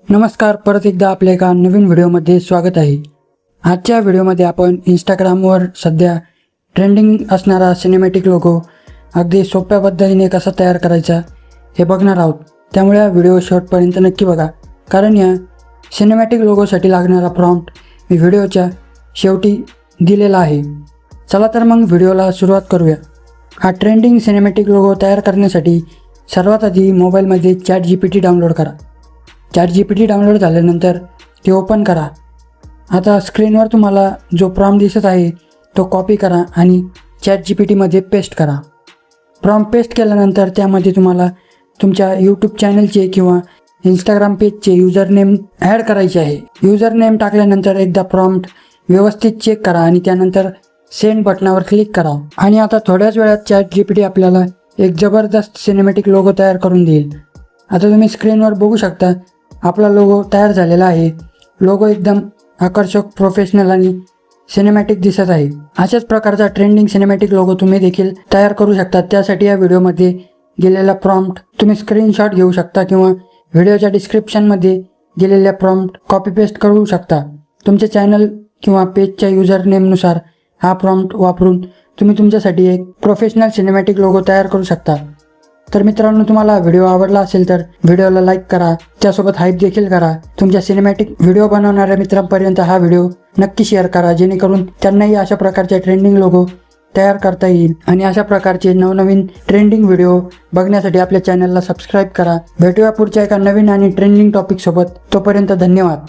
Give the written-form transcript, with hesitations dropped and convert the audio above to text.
नमस्कार, परत एकदा आपल्या एका नवीन व्हिडिओमध्ये स्वागत आहे। आजच्या व्हिडिओमध्ये आपण इंस्टाग्रामवर सध्या ट्रेंडिंग असणारा सिनेमॅटिक लोगो अगदी सोप्या पद्धतीने कसा तयार करायचा हे बघणार आहोत। त्यामुळे हा व्हिडिओ शेवटपर्यंत नक्की बघा, कारण या सिनेमॅटिक लोगोसाठी लागणारा प्रॉम्प्ट मी व्हिडिओच्या शेवटी दिलेला आहे। चला तर मग व्हिडिओला सुरुवात करूया। हा ट्रेंडिंग सिनेमॅटिक लोगो तयार करण्यासाठी सर्वात आधी मोबाईलमध्ये ChatGPT डाउनलोड करा। ChatGPT डाउनलोड झाल्यानंतर ते ओपन करा। आता स्क्रीनवर तुम्हाला जो प्रॉम्प्ट दिसत आहे तो कॉपी करा आणि ChatGPTमध्ये पेस्ट करा। प्रॉम्प्ट पेस्ट केल्यानंतर त्यामध्ये तुम्हाला तुमच्या यूट्यूब चॅनलचे किंवा इंस्टाग्राम पेजचे युजर नेम ॲड करायचे आहे। युजर नेम टाकल्यानंतर एकदा प्रॉम्प्ट व्यवस्थित चेक करा आणि त्यानंतर सेंड बटनावर क्लिक करा। आणि आता थोड्याच वेळात ChatGPT आपल्याला एक जबरदस्त सिनेमॅटिक लोगो तयार करून देईल। आता तुम्ही स्क्रीनवर बघू शकता आपला लोगो तयार झालेला आहे। लोगो एकदम आकर्षक, प्रोफेशनल आणि सिनेमॅटिक दिसत आहे। अशाच प्रकारचा ट्रेंडिंग सिनेमॅटिक लोगो तुम्ही देखील तयार करू शकता। त्यासाठी या व्हिडिओमध्ये दिलेला प्रॉम्प्ट तुम्ही स्क्रीनशॉट घेऊ शकता किंवा व्हिडिओच्या डिस्क्रिप्शनमध्ये दिलेल्या प्रॉम्प्ट कॉपी पेस्ट करू शकता। तुमच्या चॅनल किंवा पेजच्या युजर नेमनुसार हा प्रॉम्प्ट वापरून तुम्ही तुमच्यासाठी एक प्रोफेशनल सिनेमॅटिक लोगो तयार करू शकता। तर मित्रांनो, तुम्हाला व्हिडिओ आवडला असेल तर व्हिडिओला लाईक करा, त्यासोबत हाईप देखील करा। तुमच्या सिनेमॅटिक व्हिडिओ बनवणाऱ्या मित्रांपर्यंत हा व्हिडिओ नक्की शेअर करा, जेणेकरून त्यांनाही अशा प्रकारचे ट्रेंडिंग लोगो तयार करता येईल। आणि अशा प्रकारचे नवनवीन ट्रेंडिंग व्हिडिओ बघण्यासाठी आपल्या चॅनलला सबस्क्राईब करा। भेटूया पुढच्या एका नवीन आणि ट्रेंडिंग टॉपिक सोबत। तोपर्यंत धन्यवाद।